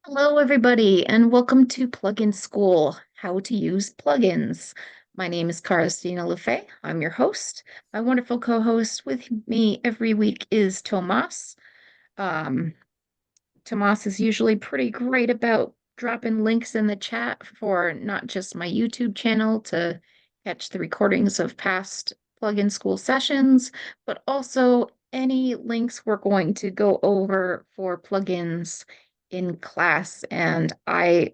Hello, everybody, and welcome to Plugin School, how to use plugins. My name is Christina LeFay. I'm your host. My wonderful co-host with me every week is Tomas. Um, Tomas is usually pretty great about dropping links in the chat for not just my YouTube channel to catch the recordings of past Plugin School sessions, but also any links we're going to go over for plugins in class. And I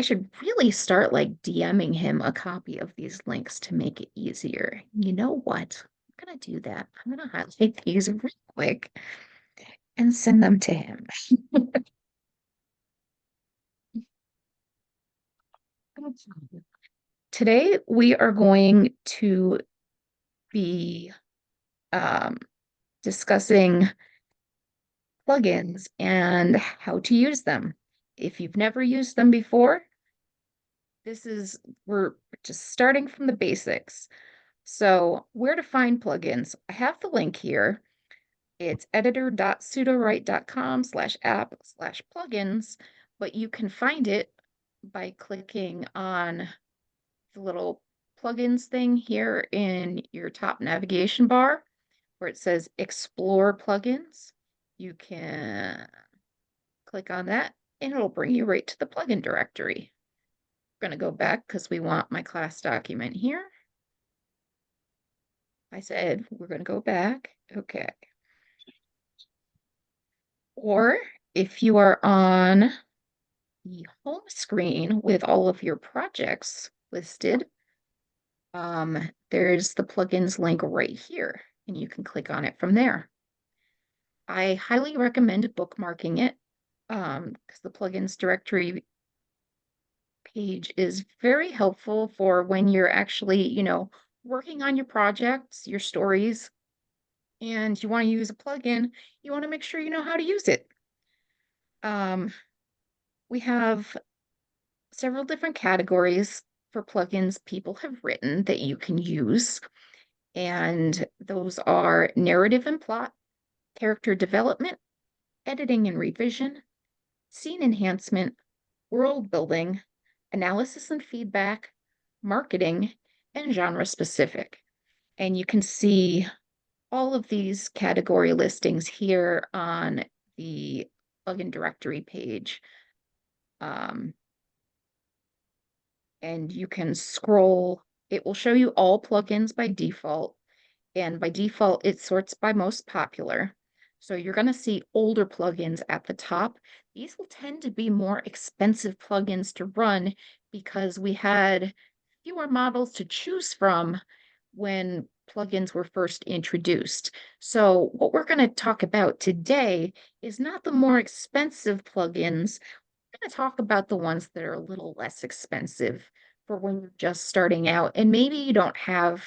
should really start like DMing him a copy of these links to make it easier. You know what? I'm gonna do that. I'm gonna highlight these real quick and send them to him. Today we are going to be um, discussing plugins and how to use them. If you've never used them before, we're just starting from the basics. So where to find plugins? I have the link here. It's editor.sudowrite.com/app/plugins, but you can find it by clicking on the little plugins thing here in your top navigation bar where it says explore plugins. You can click on that and it'll bring you right to the plugin directory. I'm going to go back because we want my class document here. I said we're going to go back. Okay. Or if you are on the home screen with all of your projects listed, there's the plugins link right here, and you can click on it from there. I highly recommend bookmarking it because the plugins directory page is very helpful for when you're actually, working on your projects, your stories, and you want to use a plugin, you want to make sure you know how to use it. We have several different categories for plugins people have written that you can use. And those are narrative and plot, character development, editing and revision, scene enhancement, world building, analysis and feedback, marketing, and genre specific. And you can see all of these category listings here on the plugin directory page. And you can scroll. It will show you all plugins by default. And by default, it sorts by most popular. So you're going to see older plugins at the top. These will tend to be more expensive plugins to run because we had fewer models to choose from when plugins were first introduced. So what we're going to talk about today is not the more expensive plugins. We're going to talk about the ones that are a little less expensive for when you're just starting out and maybe you don't have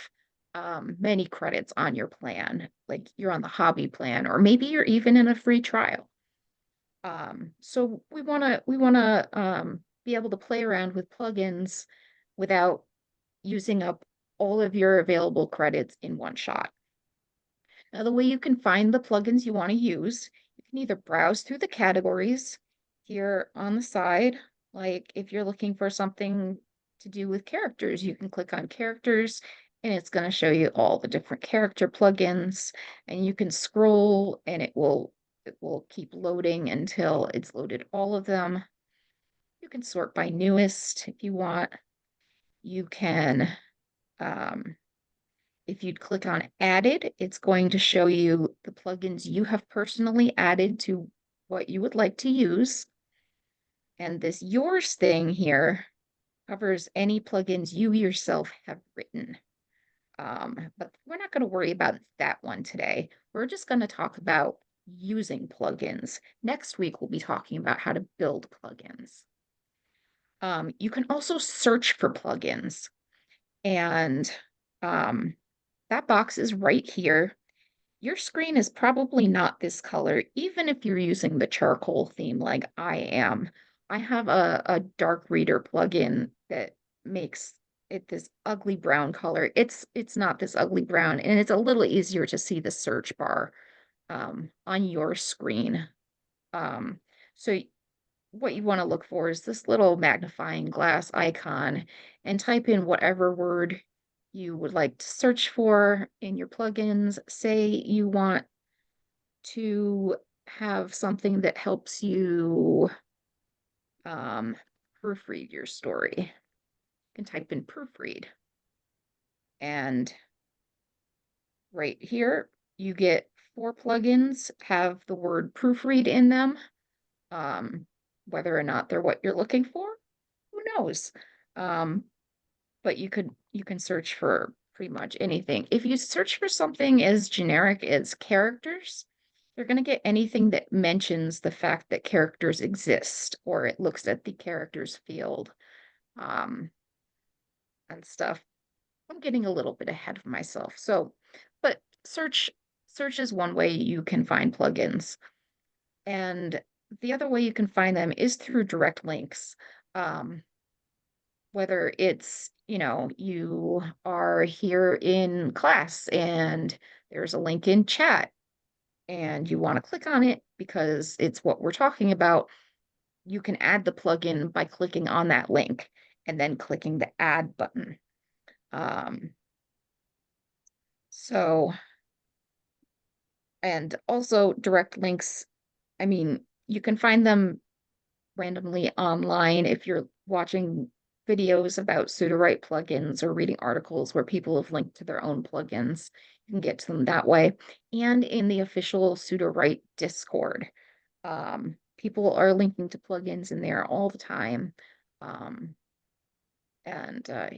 many credits on your plan, like you're on the hobby plan, or maybe you're even in a free trial. So we want to be able to play around with plugins without using up all of your available credits in one shot. Now, the way you can find the plugins you want to use, you can either browse through the categories here on the side, like if you're looking for something to do with characters, you can click on characters and it's going to show you all the different character plugins, and you can scroll and it will keep loading until it's loaded all of them. You can sort by newest if you want. You can if you'd click on added, it's going to show you the plugins you have personally added to what you would like to use. And this yours thing here covers any plugins you yourself have written. But we're not going to worry about that one today. We're just going to talk about using plugins. Next week, we'll be talking about how to build plugins. You can also search for plugins. And that box is right here. Your screen is probably not this color, even if you're using the charcoal theme like I am. I have a dark reader plugin that makes it this ugly brown color. It's not this ugly brown, and it's a little easier to see the search bar on your screen. So what you want to look for is this little magnifying glass icon and type in whatever word you would like to search for in your plugins. Say you want to have something that helps you um, proofread your story. You can type in proofread. And right here, you get 4 plugins have the word proofread in them. Whether or not they're what you're looking for, who knows? Um, but you can search for pretty much anything. If you search for something as generic as characters, you're going to get anything that mentions the fact that characters exist, or it looks at the characters field, um, and stuff. I'm getting a little bit ahead of myself. So, but search is one way you can find plugins. And the other way you can find them is through direct links. Um, whether it's, you are here in class and there's a link in chat and you want to click on it because it's what we're talking about, you can add the plugin by clicking on that link and then clicking the add button. Um, so, and also direct links, I mean, you can find them randomly online if you're watching videos about Sudowrite plugins or reading articles where people have linked to their own plugins. You can get to them that way. And in the official Sudowrite Discord. People are linking to plugins in there all the time. And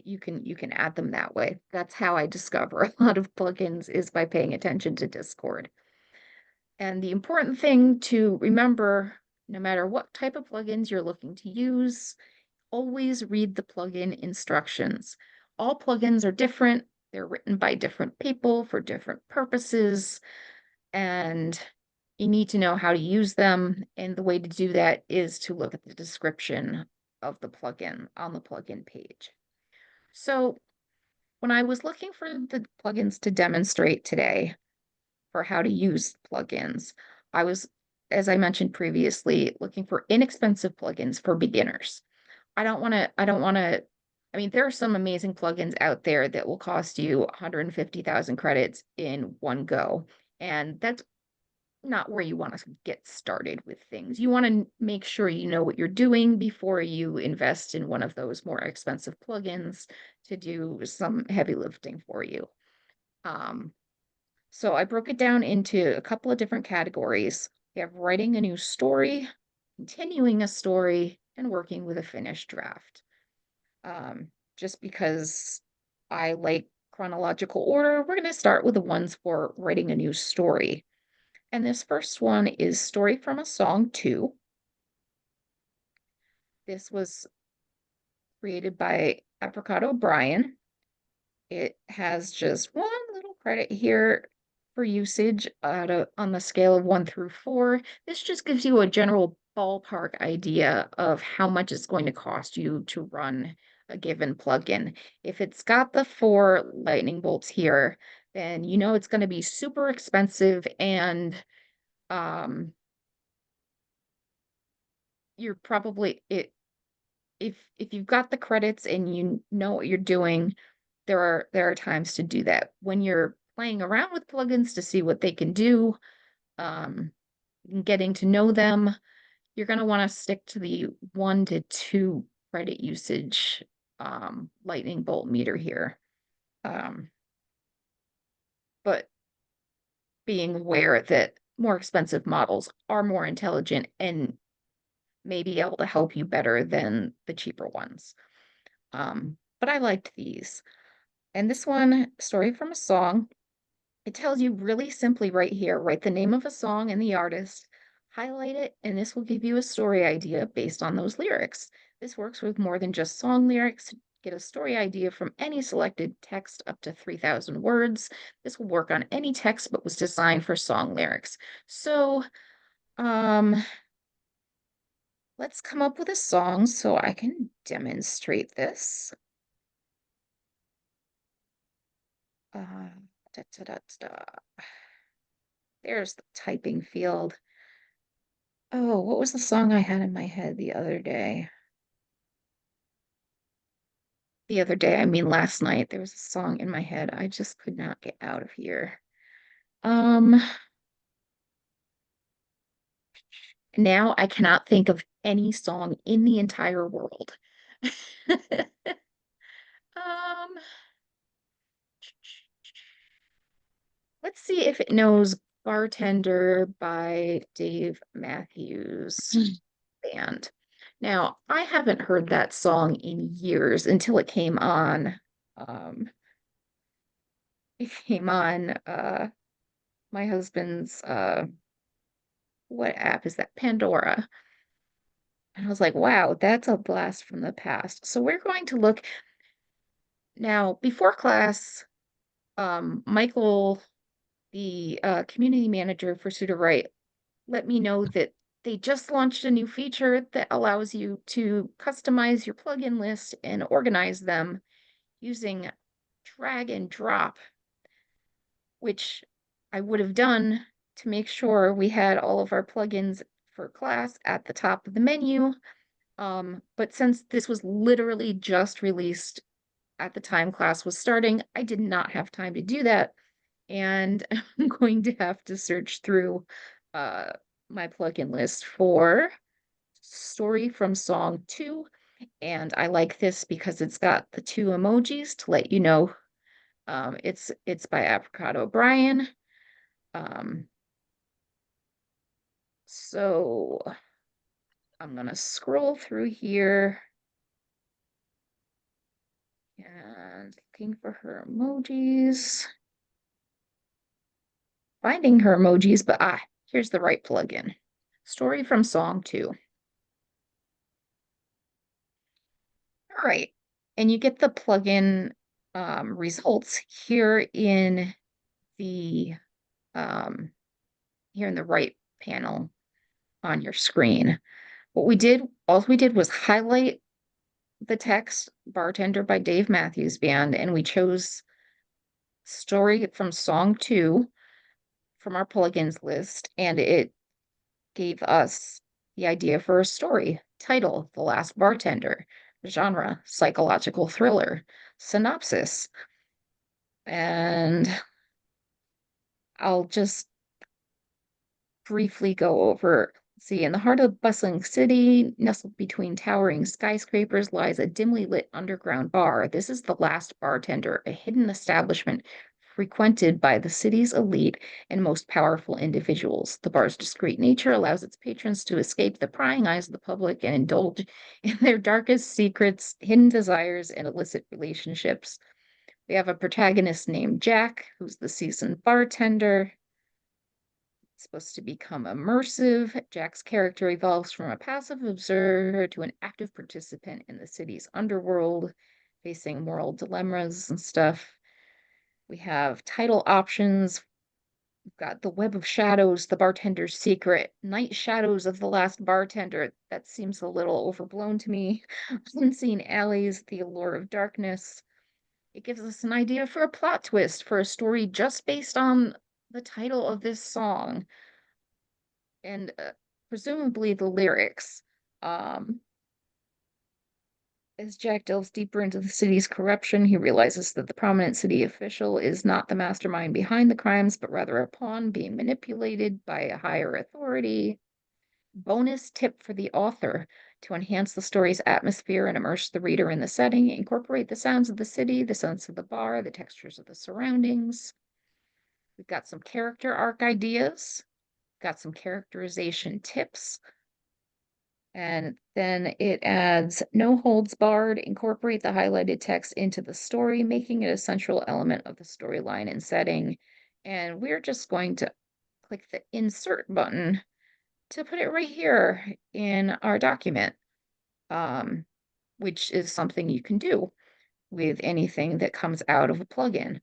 you can add them that way. That's how I discover a lot of plugins, is by paying attention to Discord. And the important thing to remember, no matter what type of plugins you're looking to use, always read the plugin instructions. All plugins are different. They're written by different people for different purposes, and you need to know how to use them. And the way to do that is to look at the description of the plugin on the plugin page. So when I was looking for the plugins to demonstrate today for how to use plugins, I was, as I mentioned previously, looking for inexpensive plugins for beginners. I don't want to, I mean, there are some amazing plugins out there that will cost you 150,000 credits in one go. And that's not where you want to get started with things. You want to make sure you know what you're doing before you invest in one of those more expensive plugins to do some heavy lifting for you. So I broke it down into a couple of different categories. We have writing a new story, continuing a story, and working with a finished draft. Just because I like chronological order, we're going to start with the ones for writing a new story. And this first one is Story from a Song 2. This was created by Apricot O'Brien. It has just one little credit here for usage on the scale of 1 through 4. This just gives you a general ballpark idea of how much it's going to cost you to run a given plugin. If it's got the 4 lightning bolts here, then you know it's going to be super expensive, and you're probably if you've got the credits and you know what you're doing, there are times to do that. When you're playing around with plugins to see what they can do, um, and getting to know them, you're going to want to stick to the 1 to 2 credit usage lightning bolt meter here. But being aware that more expensive models are more intelligent and may be able to help you better than the cheaper ones. But I liked these. And this one, Story from a Song, it tells you really simply right here, write the name of a song and the artist, highlight it, and this will give you a story idea based on those lyrics. This works with more than just song lyrics. Get a story idea from any selected text up to 3,000 words. This will work on any text but was designed for song lyrics. So, let's come up with a song so I can demonstrate this. Uh, da, da, da, da. There's the typing field. Oh, what was the song I had in my head the other day? The other day, I mean last night, there was a song in my head I just could not get out of here. Um, Now I cannot think of any song in the entire world. Um, let's see if it knows Bartender by Dave Matthews Band. Now, I haven't heard that song in years until it came on. Um, it came on my husband's what app is that? Pandora. And I was like, wow, that's a blast from the past. So we're going to look now before class. Michael, the community manager for Sudowrite, let me know that they just launched a new feature that allows you to customize your plugin list and organize them using drag and drop, which I would have done to make sure we had all of our plugins for class at the top of the menu. But since this was literally just released at the time class was starting, I did not have time to do that. And I'm going to have to search through uh, my plugin list for Story from Song 2. And I like this because it's got the two emojis to let you know it's by Apricot O'Brien. Um, so I'm gonna scroll through here and looking for her emojis. Finding her emojis, but here's the right plugin. Story from Song 2. All right. And you get the plugin results here in the um, here in the right panel on your screen. All we did was highlight the text Bartender by Dave Matthews Band, and we chose Story from Song 2 from our plugins list, and it gave us the idea for a story. Title, The Last Bartender. Genre, psychological thriller. Synopsis. And I'll just briefly go over. See, in the heart of a bustling city, nestled between towering skyscrapers, lies a dimly lit underground bar. This is the Last Bartender, a hidden establishment frequented by the city's elite and most powerful individuals. The bar's discreet nature allows its patrons to escape the prying eyes of the public and indulge in their darkest secrets, hidden desires, and illicit relationships. We have a protagonist named Jack, who's the seasoned bartender. It's supposed to become immersive. Jack's character evolves from a passive observer to an active participant in the city's underworld, facing moral dilemmas and stuff. We have title options. We've got The Web of Shadows, The Bartender's Secret, Night Shadows of the Last Bartender. That seems a little overblown to me. Unseen Alleys, The Allure of Darkness. It gives us an idea for a plot twist for a story just based on the title of this song and presumably the lyrics. Um, as Jack delves deeper into the city's corruption, he realizes that the prominent city official is not the mastermind behind the crimes, but rather a pawn being manipulated by a higher authority. Bonus tip for the author: to enhance the story's atmosphere and immerse the reader in the setting, incorporate the sounds of the city, the sense of the bar, the textures of the surroundings. We've got some character arc ideas, got some characterization tips, and then it adds no holds barred, incorporate the highlighted text into the story, making it a central element of the storyline and setting. And we're just going to click the insert button to put it right here in our document, um, which is something you can do with anything that comes out of a plugin.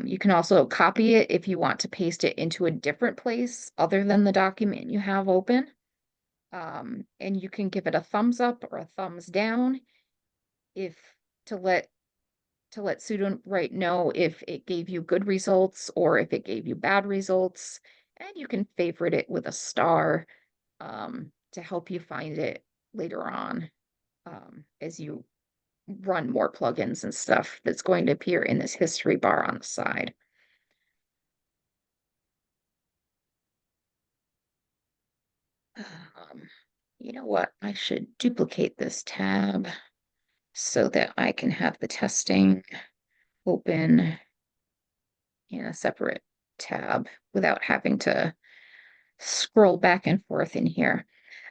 You can also copy it if you want to paste it into a different place other than the document you have open. And you can give it a thumbs up or a thumbs down if to let Sudowrite know if it gave you good results or if it gave you bad results. And you can favorite it with a star to help you find it later on, as you run more plugins and stuff that's going to appear in this history bar on the side. Um, you know what? I should duplicate this tab so that I can have the testing open in a separate tab without having to scroll back and forth in here.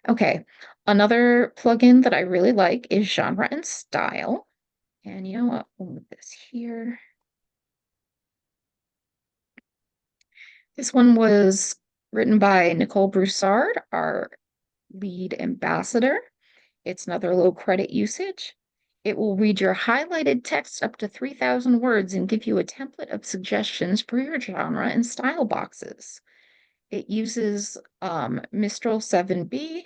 Okay, another plugin that I really like is Genre and Style. And you know what? We'll move this here. This one was written by Nicole Broussard, our lead ambassador. It's another low credit usage. It will read your highlighted text up to 3,000 words and give you a template of suggestions for your genre and style boxes. It uses Mistral 7B,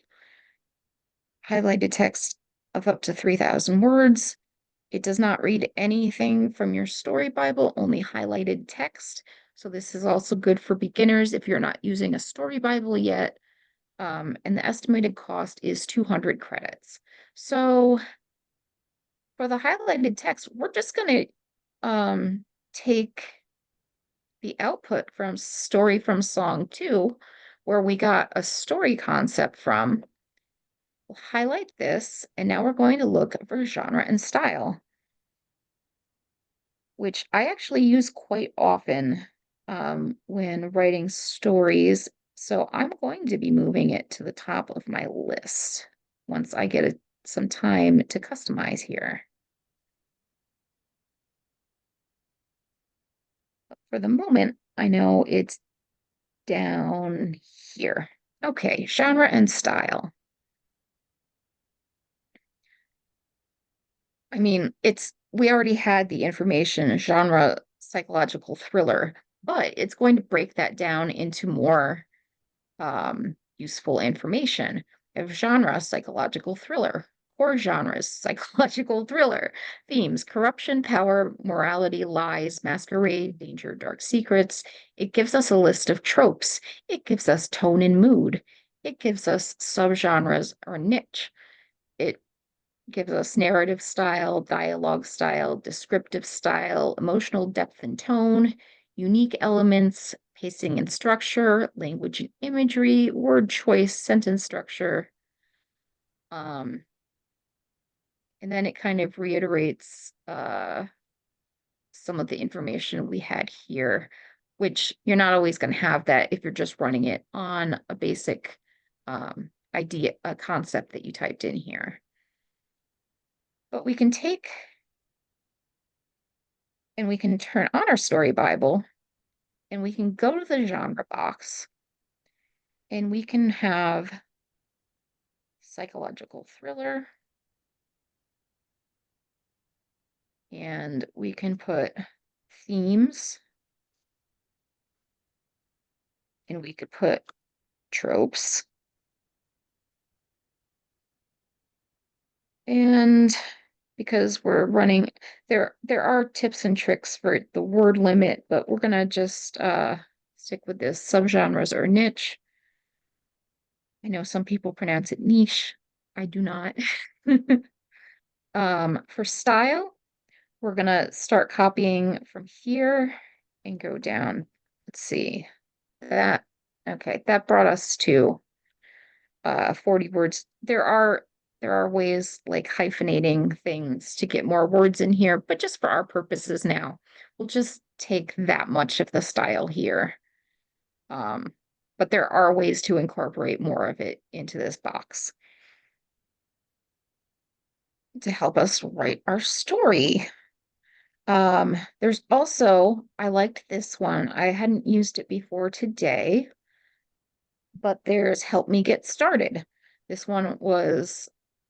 highlighted text of up to 3,000 words. It does not read anything from your story Bible, only highlighted text. So this is also good for beginners if you're not using a story Bible yet. And the estimated cost is 200 credits. So for the highlighted text, we're just going to take the output from Story from Song 2, where we got a story concept from. We'll highlight this, and now we're going to look for genre and style, which I actually use quite often when writing stories. So I'm going to be moving it to the top of my list once I get some time to customize here. But for the moment, I know it's down here. Okay, genre and style. I mean, we already had the information genre psychological thriller, but it's going to break that down into more useful information. We have genre psychological thriller, core genres psychological thriller, themes corruption, power, morality, lies, masquerade, danger, dark secrets. It gives us a list of tropes. It gives us tone and mood. It gives us subgenres or niche. It gives us narrative style, dialogue style, descriptive style, emotional depth and tone, unique elements, pacing and structure, language and imagery, word choice, sentence structure. And then it kind of reiterates some of the information we had here, which you're not always going to have that if you're just running it on a basic idea, a concept that you typed in here. But we can take and we can turn on our story Bible and we can go to the genre box and we can have psychological thriller and we can put themes and we could put tropes and because we're running there are tips and tricks for the word limit, but we're gonna just stick with this subgenres or niche. I know some people pronounce it niche. I do not. For style, we're gonna start copying from here and go down. Let's see that. Okay, that brought us to 40 words. There are ways like hyphenating things to get more words in here, but just for our purposes now, we'll just take that much of the style here. But there are ways to incorporate more of it into this box to help us write our story. There's also, I liked this one. I hadn't used it before today, but there's Help Me Get Started. This one was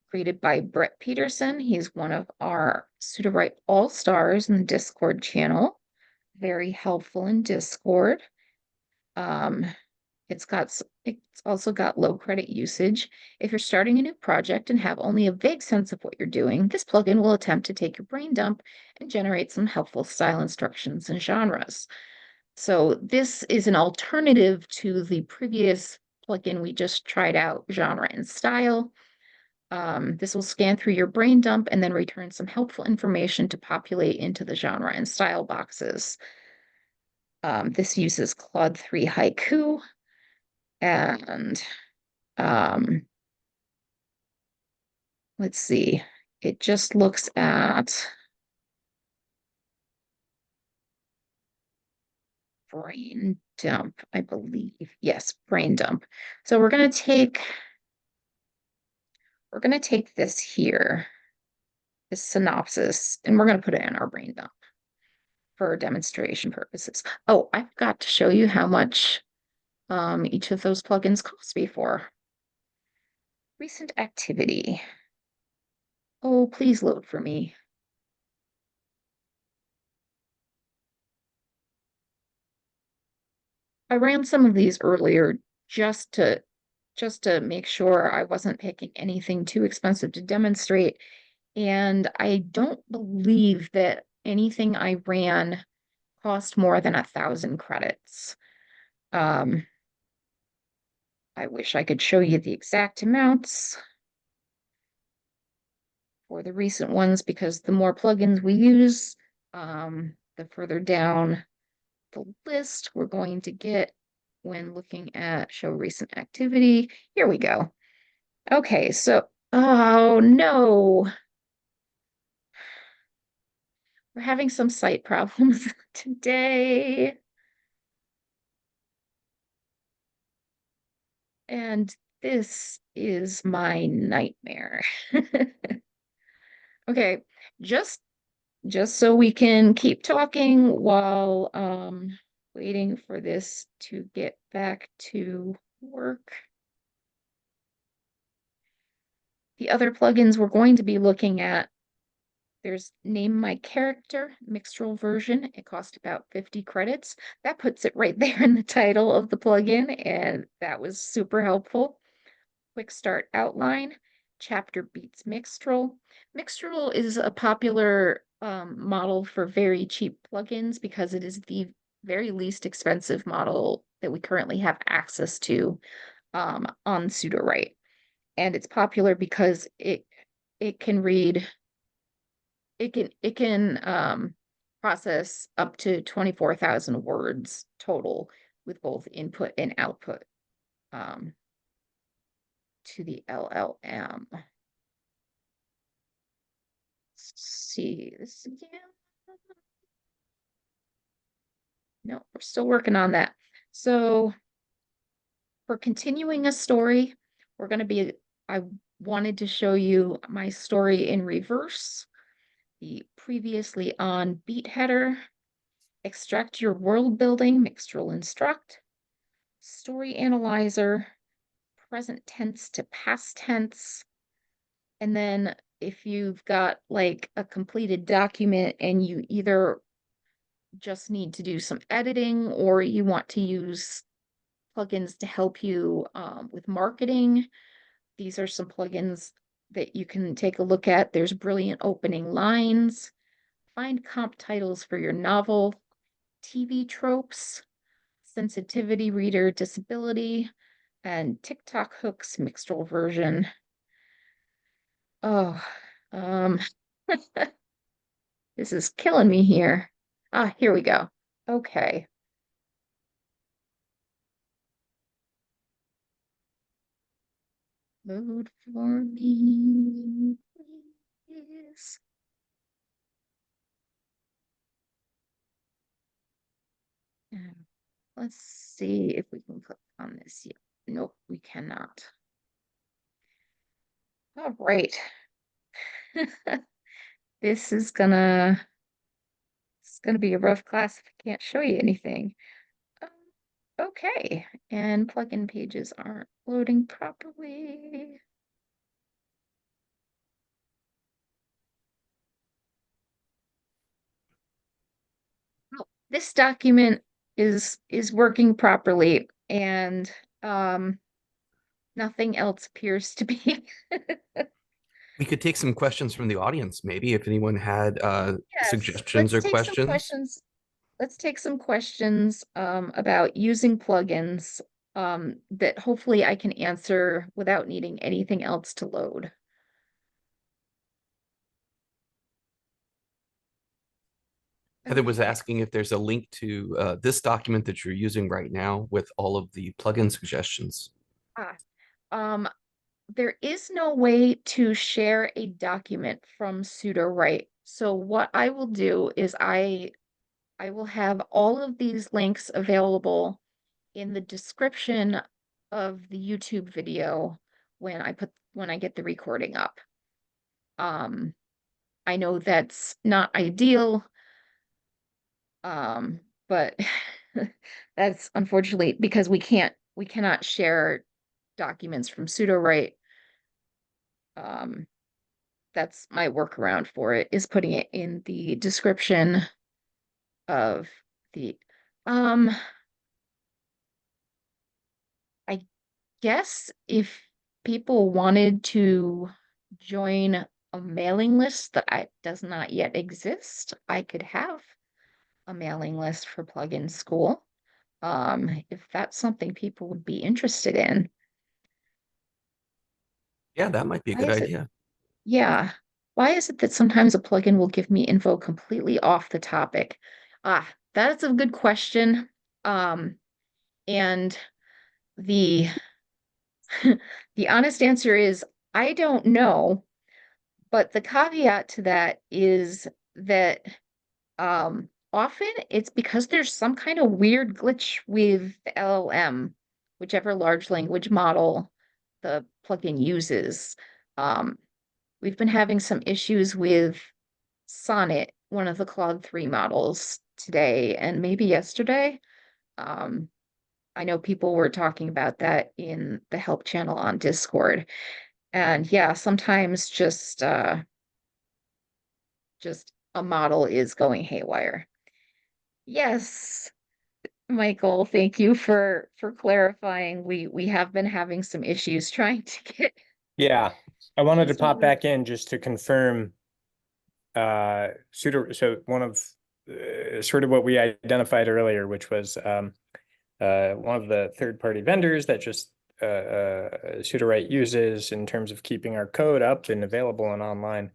created by Brett Peterson. He's one of our Sudowrite All-Stars in the Discord channel. Very helpful in Discord. It's also got low credit usage. If you're starting a new project and have only a vague sense of what you're doing, this plugin will attempt to take your brain dump and generate some helpful style instructions and genres. So this is an alternative to the previous plugin we just tried out, genre and style. This will scan through your brain dump and then return some helpful information to populate into the genre and style boxes. This uses Claude 3 Haiku, and let's see, it just looks at brain dump, I believe. Yes, brain dump. So we're gonna take this here, this synopsis, and we're gonna put it in our brain dump for demonstration purposes. Oh, I forgot to show you how much each of those plugins cost before. Recent activity. Oh, please load for me. I ran some of these earlier just to make sure I wasn't picking anything too expensive to demonstrate. And I don't believe that anything I ran cost more than 1,000 credits. I wish I could show you the exact amounts for the recent ones, because the more plugins we use, the further down the list we're going to get when looking at show recent activity. Here we go. Okay, so, oh no, we're having some site problems today. And this is my nightmare. Okay, just so we can keep talking while waiting for this to get back to work. The other plugins we're going to be looking at, there's Name My Character, Mixtral version. It cost about 50 credits. That puts it right there in the title of the plugin, and that was super helpful. Quick Start Outline, Chapter Beats Mixtral. Mixtral is a popular model for very cheap plugins because it is the very least expensive model that we currently have access to on Sudowrite. And it's popular because it can read, it can process up to 24,000 words total with both input and output to the LLM. Let's see this again. No, we're still working on that. So for continuing a story, we're going to be, I wanted to show you my story in reverse. The previously on beat header, extract your world building, Mixtral instruct, story analyzer, present tense to past tense. And then if you've got like a completed document and you either just need to do some editing or you want to use plugins to help you with marketing, these are some plugins that you can take a look at. There's Brilliant Opening Lines, Find Comp Titles for Your Novel, TV Tropes, Sensitivity Reader Disability, and TikTok Hooks Mixtral version. Oh, this is killing me here. Ah, here we go. Okay. Load for me, please. And let's see if we can click on this yet. Nope, we cannot. All right. This is it's gonna be a rough class if I can't show you anything. Okay, and plugin pages aren't loading properly. Oh, this document is working properly, and nothing else appears to be. We could take some questions from the audience, maybe, if anyone had Yes, suggestions or questions. let's take some questions about using plugins. that hopefully I can answer without needing anything else to load. Heather was Okay. asking if there's a link to this document that you're using right now with all of the plugin suggestions. Ah, um, there is no way to share a document from Sudowrite. So what I will do is I will have all of these links available in the description of the YouTube video when I get the recording up. Um, I know that's not ideal, but that's unfortunately because we cannot share documents from Sudowrite. Um, that's my workaround for it, is putting it in the description of the um I guess if people wanted to join a mailing list that does not yet exist, I could have a mailing list for Plugin School. If that's something people would be interested in. Yeah, that might be a Why good is it? idea. Yeah. Why is it that sometimes a plugin will give me info completely off the topic? Ah, that's a good question. Um, and the the honest answer is I don't know, but the caveat to that is that often it's because there's some kind of weird glitch with the LLM, whichever large language model the plugin uses. Um, we've been having some issues with Sonnet, one of the Claude 3 models today and maybe yesterday. Um, I know people were talking about that in the help channel on Discord. And yeah, sometimes just a model is going haywire. Yes, Michael, thank you for clarifying. We have been having some issues trying to get Yeah, I wanted to these pop moved. back in just to confirm so one of sort of what we identified earlier, which was one of the third-party vendors that just Sudowrite uses in terms of keeping our code up and available and online.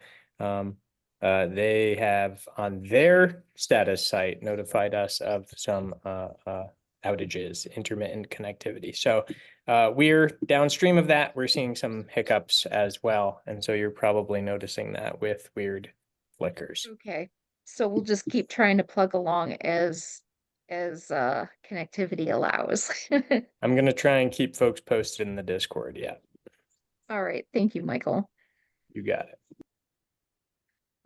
They have on their status site notified us of some outages, intermittent connectivity. So we're downstream of that. We're seeing some hiccups as well. And so you're probably noticing that with weird flickers. Okay. So we'll just keep trying to plug along as connectivity allows. I'm going to try and keep folks posted in the Discord. Yeah, All right, thank you, Michael. you got it.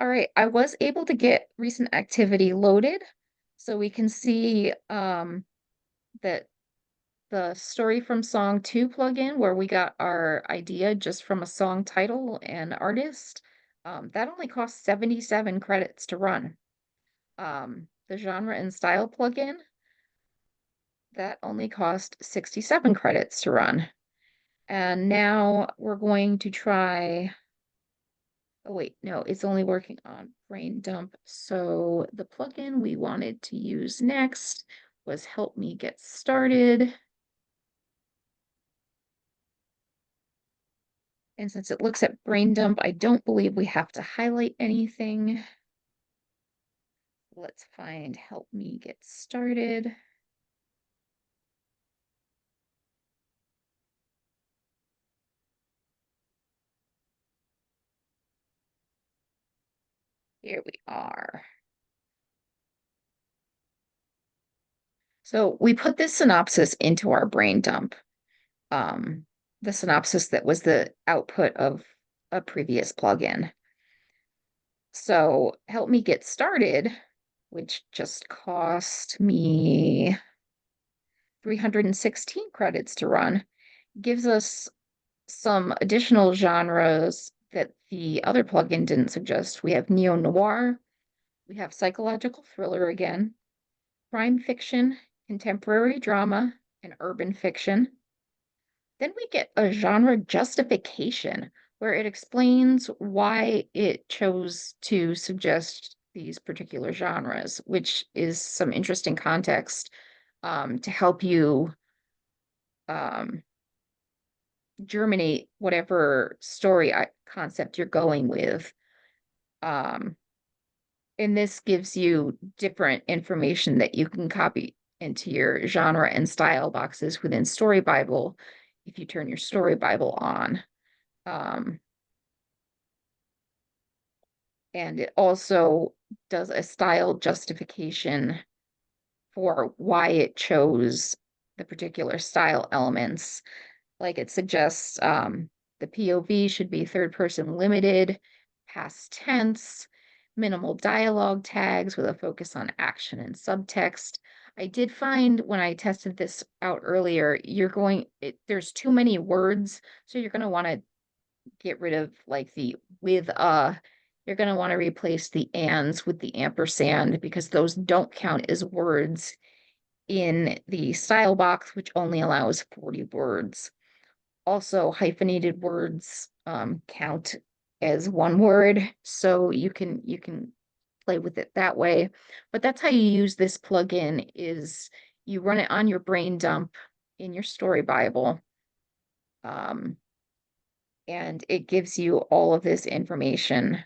All right, I was able to get recent activity loaded, so we can see that the Story from Song 2 plugin, where we got our idea just from a song title and artist, that only costs 77 credits to run. The Genre and Style plugin, that only cost 67 credits to run. And now we're going to try, oh wait, no, it's only working on Brain Dump. So the plugin we wanted to use next was Help Me Get Started. And since it looks at Brain Dump, I don't believe we have to highlight anything. Let's find Help Me Get Started. Here we are. So we put this synopsis into our Brain Dump. The synopsis that was the output of a previous plugin. So Help Me Get Started, which just cost me 316 credits to run, gives us some additional genres that the other plugin didn't suggest. We have neo-noir, we have psychological thriller again, crime fiction, contemporary drama, and urban fiction. Then we get a genre justification where it explains why it chose to suggest these particular genres, which is some interesting context to help you germinate whatever story concept you're going with. And this gives you different information that you can copy into your genre and style boxes within Story Bible if you turn your Story Bible on. And it also does a style justification for why it chose the particular style elements. Like it suggests the POV should be third person limited, past tense, minimal dialogue tags with a focus on action and subtext. I did find when I tested this out earlier, there's too many words, so you're going to want to get rid of like the with you're going to want to replace the ands with the ampersand because those don't count as words in the style box, which only allows 40 words. Also, hyphenated words count as one word, so you can play with it that way. But that's how you use this plugin is you run it on your brain dump in your Story Bible. And it gives you all of this information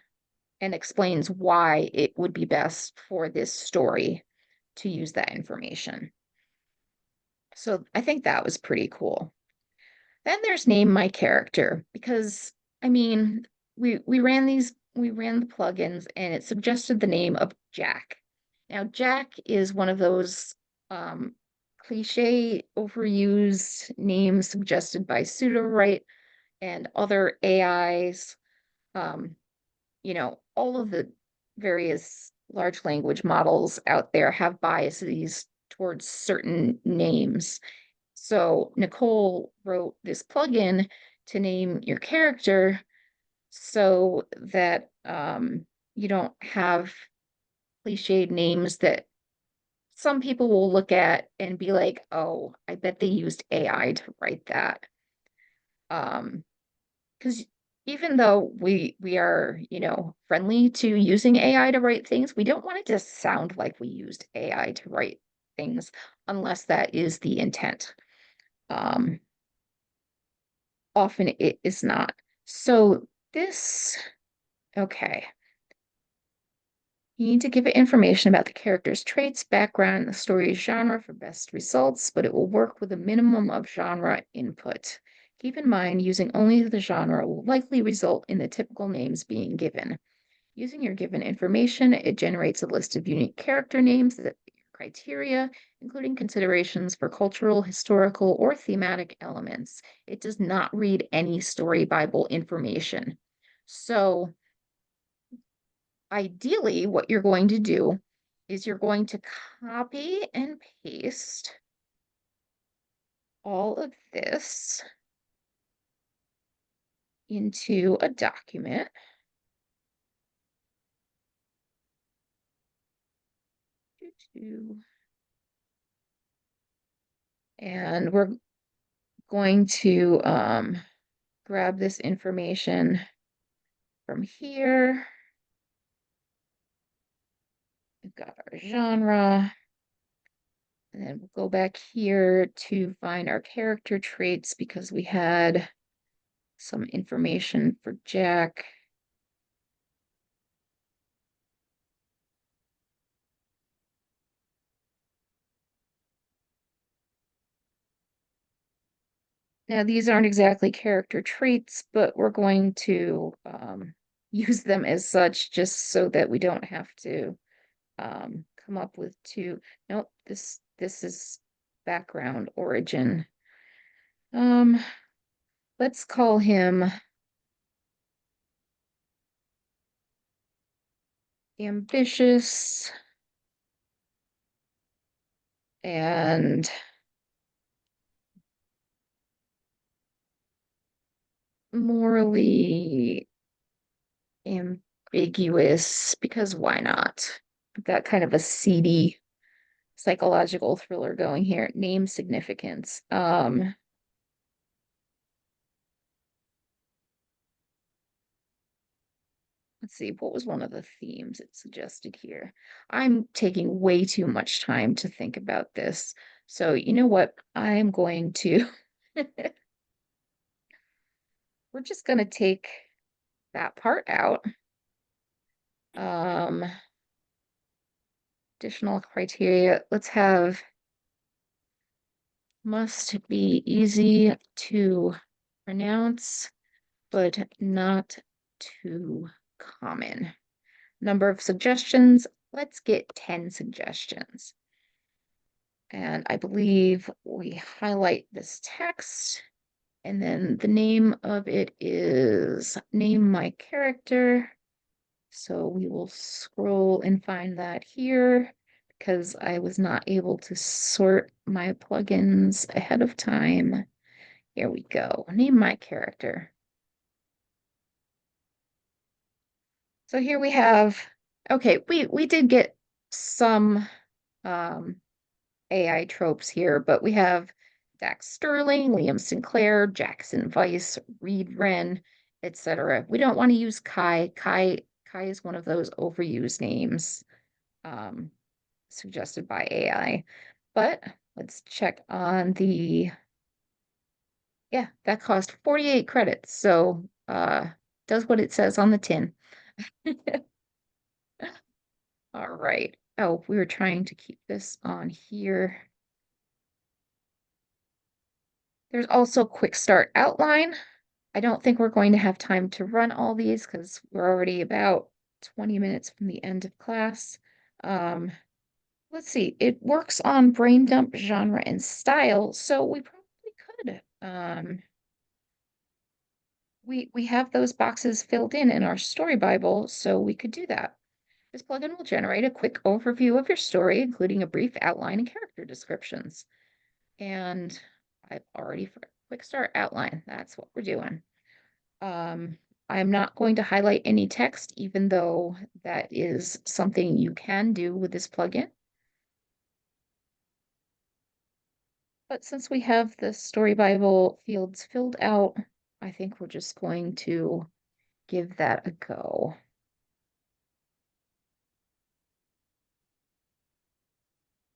and explains why it would be best for this story to use that information. So I think that was pretty cool. Then there's Name My Character, because I mean, we ran the plugins and it suggested the name of Jack. Now, Jack is one of those cliche overused names suggested by Sudowrite and other AIs. All of the various large language models out there have biases towards certain names. So Nicole wrote this plugin to name your character so that you don't have cliched names that some people will look at and be like, oh, I bet they used AI to write that. Because even though we are, friendly to using AI to write things, we don't want it to sound like we used AI to write things unless that is the intent. Often it is not. So okay. You need to give it information about the character's traits, background, and the story's genre for best results, but it will work with a minimum of genre input. Keep in mind, using only the genre will likely result in the typical names being given. Using your given information, it generates a list of unique character names that fit your criteria, including considerations for cultural, historical, or thematic elements. It does not read any Story Bible information. So ideally, what you're going to do is you're going to copy and paste all of this into a document. And we're going to grab this information from here. We've got our genre. And then we'll go back here to find our character traits because we had some information for Jack. Now, these aren't exactly character traits, but we're going to use them as such just so that we don't have to come up with two. Nope, this is background origin. Let's call him ambitious and morally ambiguous, because why not? I've got kind of a seedy psychological thriller going here. Name significance. Let's see, what was one of the themes it suggested here? I'm taking way too much time to think about this. So you know what? I'm going to We're just going to take that part out. Additional criteria. Let's have must be easy to pronounce, but not too common. Number of suggestions. Let's get 10 suggestions. And I believe we highlight this text, and then the name of it is name my character. So we will scroll and find that here because I was not able to sort my plugins ahead of time. Here we go. Name my character. So here we have, okay, we did get some AI tropes here, but we have Dax Sterling, Liam Sinclair, Jackson Weiss, Reed Wren, etc. We don't want to use Kai. Kai is one of those overused names suggested by AI. But let's check on the, yeah, that cost 48 credits. So does what it says on the tin. All right. Oh, we were trying to keep this on here. There's also quick start outline. I don't think we're going to have time to run all these because we're already about 20 minutes from the end of class. Let's see, it works on brain dump, genre, and style, so we probably could. We have those boxes filled in our story Bible, so we could do that. This plugin will generate a quick overview of your story, including a brief outline and character descriptions. And I've already quick start outline. That's what we're doing. I'm not going to highlight any text, even though that is something you can do with this plugin. But since we have the Story Bible fields filled out, I think we're just going to give that a go.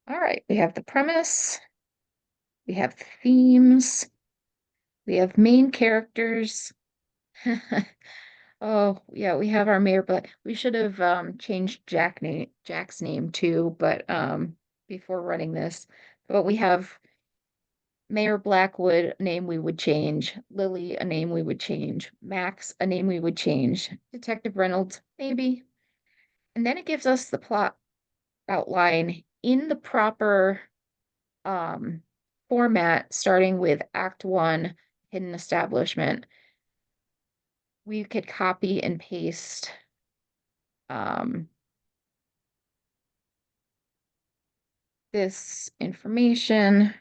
All right, we have the premise, we have the themes, we have main characters. Oh, yeah, we have our mayor, but we should have changed Jack's name too, but before running this. But we have Mayor Blackwood, a name we would change. Lily, a name we would change. Max, a name we would change. Detective Reynolds, maybe. And then it gives us the plot outline in the proper format, starting with Act 1, Hidden Establishment. We could copy and paste this information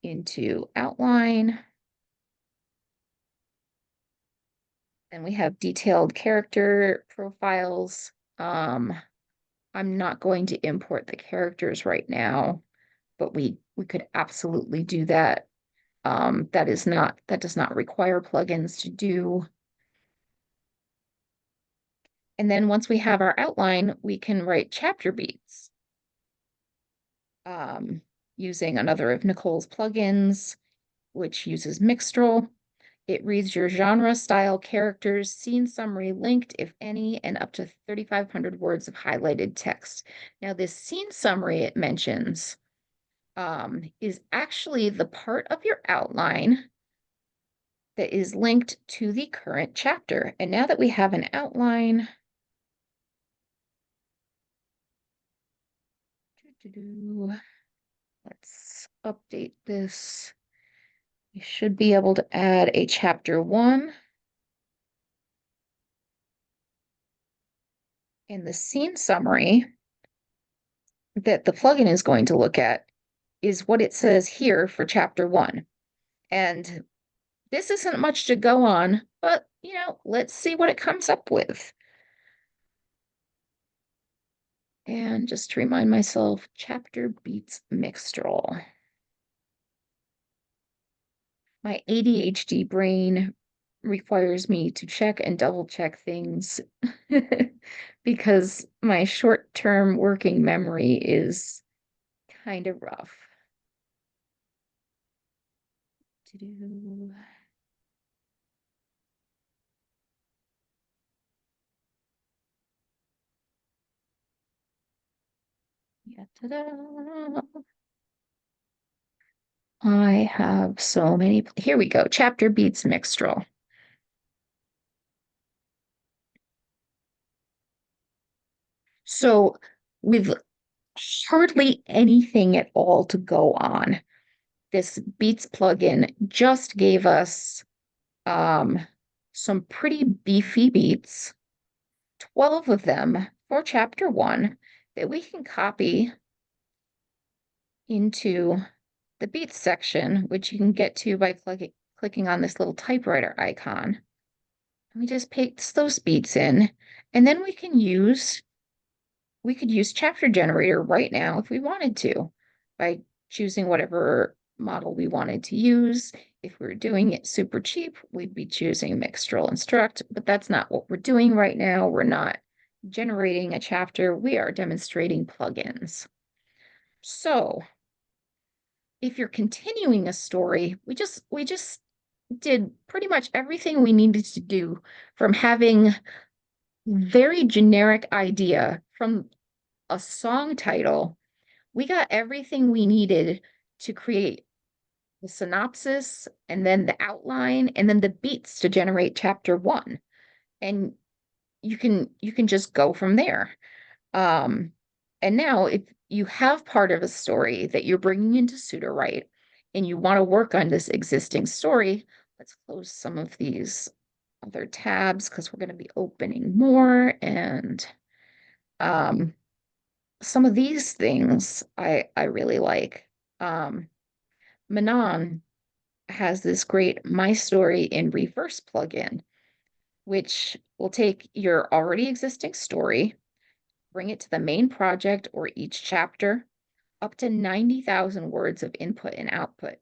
into outline. And we have detailed character profiles. I'm not going to import the characters right now, but we could absolutely do that. That does not require plugins to do. And then once we have our outline, we can write chapter beats using another of Nicole's plugins, which uses Mixtral. It reads your genre, style, characters, scene summary, linked, if any, and up to 3,500 words of highlighted text. Now, this scene summary it mentions is actually the part of your outline that is linked to the current chapter. And now that we have an outline, let's update this. We should be able to add a chapter 1. And the scene summary that the plugin is going to look at is what it says here for chapter 1. And this isn't much to go on, but let's see what it comes up with. And just to remind myself, chapter beats Mixtral. My ADHD brain requires me to check and double check things because my short-term working memory is kind of rough. Do-do-do. Yeah, ta-da. I have so many. Here we go. Chapter beats mixtral. So with hardly anything at all to go on, this Beats plugin just gave us some pretty beefy beats, 12 of them for chapter 1 that we can copy into the beats section, which you can get to by clicking on this little typewriter icon. And we just paste those beats in, and then we could use chapter generator right now if we wanted to, by choosing whatever model we wanted to use. If we were doing it super cheap, we'd be choosing Mixtral Instruct, but that's not what we're doing right now. We're not generating a chapter, we are demonstrating plugins. So if you're continuing a story, we just did pretty much everything we needed to do, from having very generic idea from a song title. We got everything we needed to create the synopsis, and then the outline, and then the beats to generate chapter 1. And you can just go from there. And now if you have part of a story that you're bringing into Sudowrite and you want to work on this existing story, let's close some of these other tabs because we're going to be opening more. And some of these things I really like. Manon has this great My Story in Reverse plugin, which will take your already existing story, bring it to the main project or each chapter, up to 90,000 words of input and output.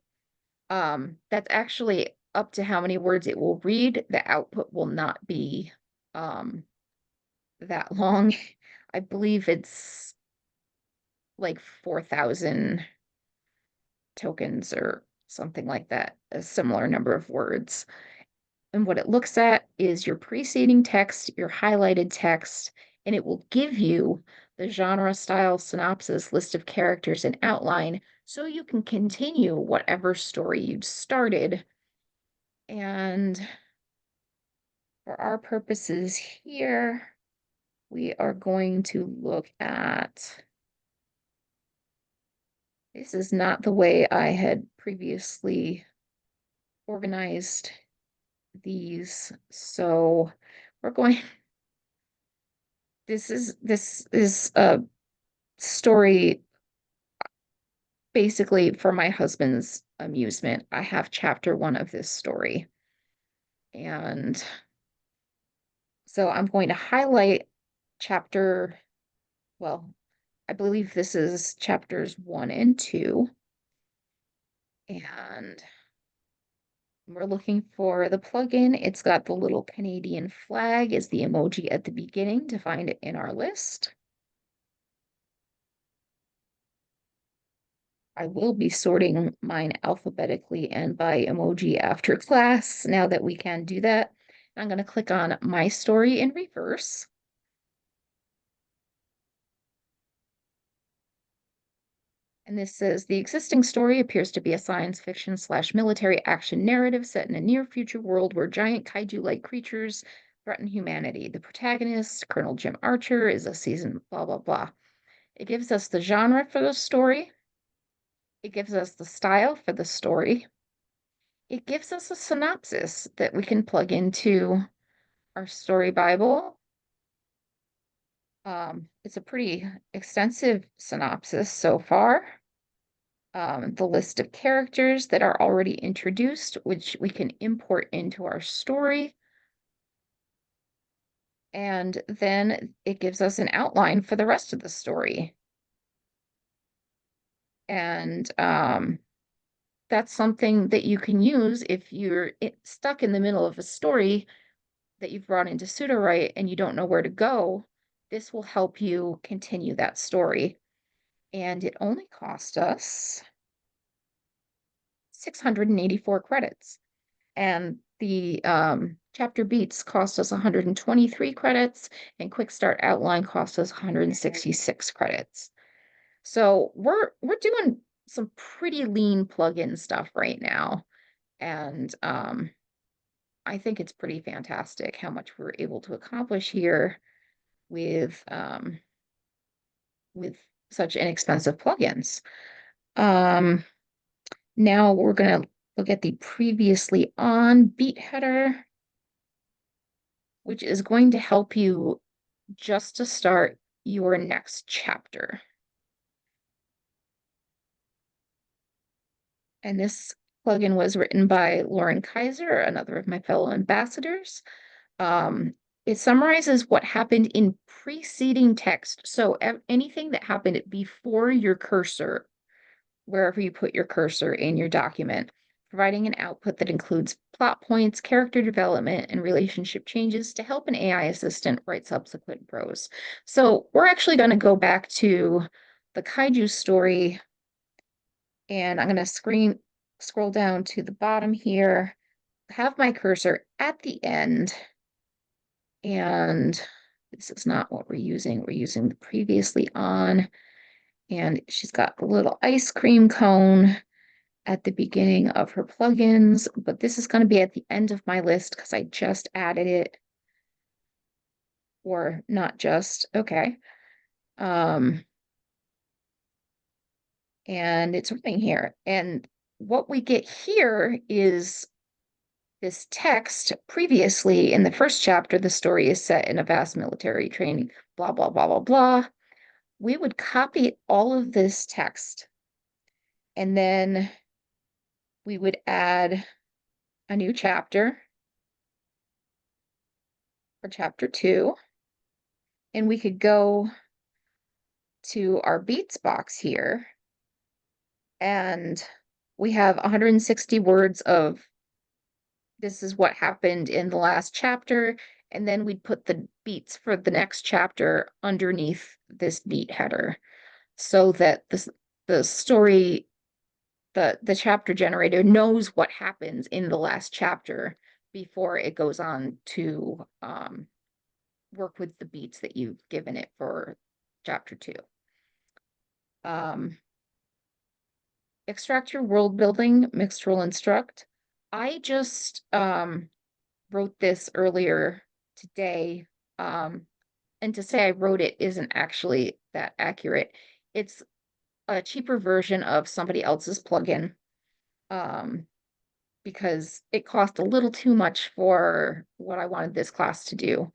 That's actually up to how many words it will read. The output will not be that long. I believe it's like 4,000 tokens or something like that, a similar number of words. And what it looks at is your preceding text, your highlighted text, and it will give you the genre, style, synopsis, list of characters, and outline, so you can continue whatever story you'd started. And for our purposes here, we are going to look at, this is not the way I had previously organized these, so we're going, this is a story basically for my husband's amusement. I have chapter 1 of this story, and so I'm going to highlight chapter, well, I believe this is chapters 1 and 2, and we're looking for the plugin. It's got the little Canadian flag as the emoji at the beginning to find it in our list. I will be sorting mine alphabetically and by emoji after class, now that we can do that. I'm going to click on My Story in Reverse. And this says, the existing story appears to be a science fiction / military action narrative set in a near future world where giant kaiju-like creatures threaten humanity. The protagonist, Colonel Jim Archer, is a seasoned blah, blah, blah. It gives us the genre for the story. It gives us the style for the story. It gives us a synopsis that we can plug into our story Bible. It's a pretty extensive synopsis so far. The list of characters that are already introduced, which we can import into our story. And then it gives us an outline for the rest of the story. And that's something that you can use if you're stuck in the middle of a story that you've brought into Sudowrite and you don't know where to go. This will help you continue that story. And it only cost us 684 credits. And the chapter beats cost us 123 credits, and quick start outline cost us 166 credits. So we're doing some pretty lean plugin stuff right now. And I think it's pretty fantastic how much we're able to accomplish here with such inexpensive plugins. Now we're going to look at the previously on beat header, which is going to help you just to start your next chapter. And this plugin was written by Lauren Kaiser, another of my fellow ambassadors. It summarizes what happened in preceding text. So anything that happened before your cursor, wherever you put your cursor in your document, providing an output that includes plot points, character development, and relationship changes to help an AI assistant write subsequent prose. So we're actually going to go back to the kaiju story, and I'm going to scroll down to the bottom here, have my cursor at the end, and this is not what we're using. We're using the previously on, and she's got a little ice cream cone at the beginning of her plugins, but this is going to be at the end of my list because I just added it, or not just, okay. And it's running here. And what we get here is this text. Previously in the first chapter, the story is set in a vast military training, blah, blah, blah, blah, blah. We would copy all of this text, and then we would add a new chapter for chapter 2, and we could go to our beats box here, and we have 160 words of this is what happened in the last chapter, and then we'd put the beats for the next chapter underneath this beat header so that the story, the chapter generator knows what happens in the last chapter before it goes on to work with the beats that you've given it for chapter 2. Extract your world building, mixtural instruct. I just wrote this earlier today, and to say I wrote it isn't actually that accurate. It's a cheaper version of somebody else's plugin, because it cost a little too much for what I wanted this class to do.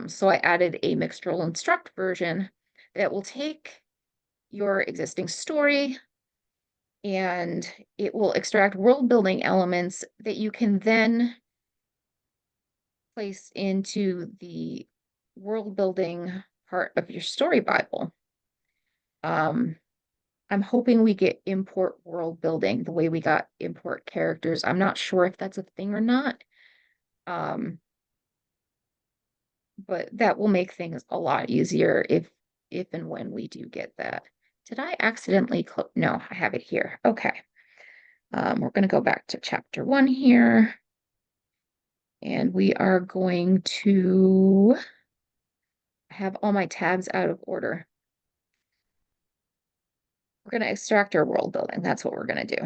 So I added a mixtural instruct version that will take your existing story, and it will extract world building elements that you can then place into the world building part of your story Bible. I'm hoping we get import world building the way we got import characters. I'm not sure if that's a thing or not. But that will make things a lot easier if and when we do get that. Did I accidentally close? No, I have it here. Okay. We're going to go back to chapter 1 here. And we are going to have all my tabs out of order. We're going to extract our world building. That's what we're going to do.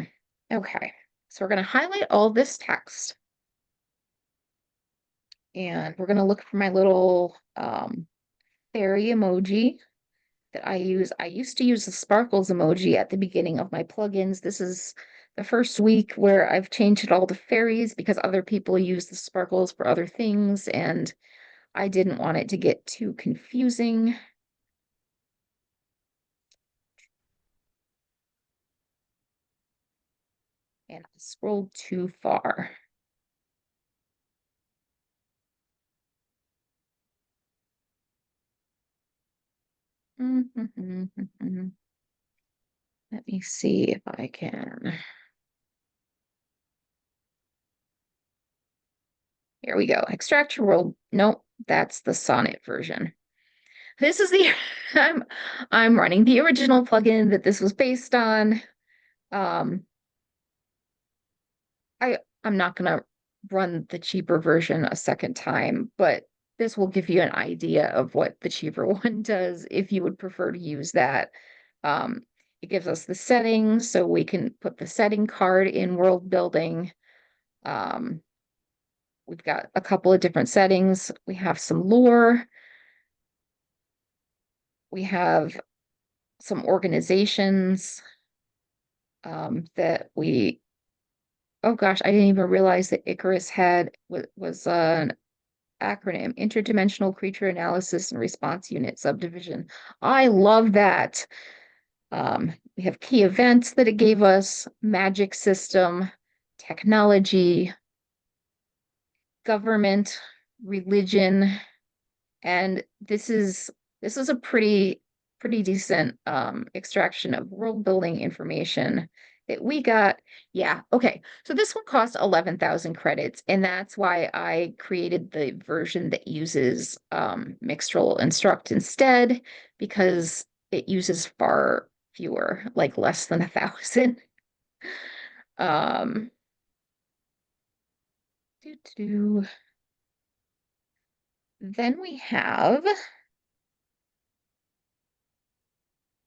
Okay. So we're going to highlight all this text. And we're going to look for my little fairy emoji that I use. I used to use the sparkles emoji at the beginning of my plugins. This is the first week where I've changed it all to fairies because other people use the sparkles for other things, and I didn't want it to get too confusing. And I scrolled too far. Let me see if I can. Here we go. Extract your world. Nope, that's the Sonnet version. This is the I'm running the original plugin that this was based on. I'm not gonna run the cheaper version a second time, but this will give you an idea of what the cheaper one does if you would prefer to use that. Um, it gives us the settings, so we can put the setting card in world building. We've got a couple of different settings. We have some lore. We have some organizations that we, oh gosh, I didn't even realize that Icarus was an acronym, Interdimensional Creature Analysis and Response Unit Subdivision. I love that. We have key events that it gave us, magic system, technology, government, religion, and this is a pretty decent extraction of world building information that we got. Yeah, okay. So this one costs 11,000 credits, and that's why I created the version that uses Mixtral Instruct instead, because it uses far fewer, like less than 1,000. Um, Then we have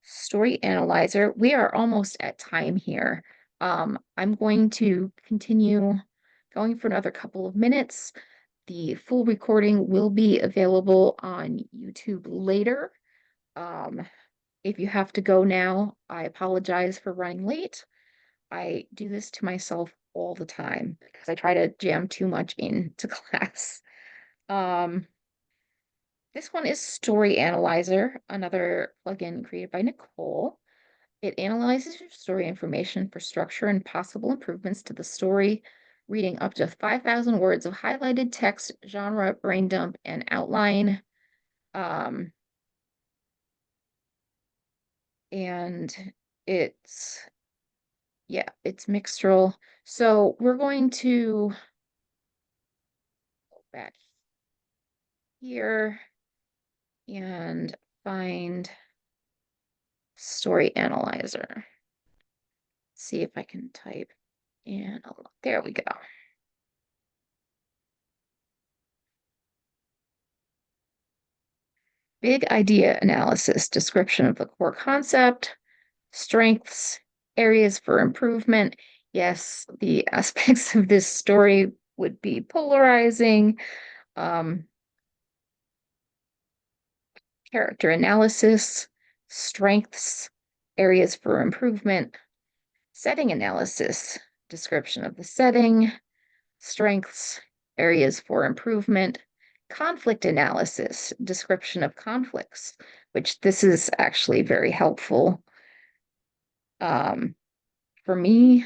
Story Analyzer. We are almost at time here. I'm going to continue going for another couple of minutes. The full recording will be available on YouTube later. If you have to go now, I apologize for running late. I do this to myself all the time because I try to jam too much into class. This one is Story Analyzer, another plugin created by Nicole. It analyzes your story information for structure and possible improvements to the story, reading up to 5,000 words of highlighted text, genre, brain dump, and outline. And it's, yeah, it's Mixtral. So we're going to go back here and find Story Analyzer. See if I can type in. There we go. Big idea analysis, description of the core concept, strengths, areas for improvement. Yes, the aspects of this story would be polarizing. Character analysis, strengths, areas for improvement, setting analysis, description of the setting, strengths, areas for improvement, conflict analysis, description of conflicts, which this is actually very helpful. For me,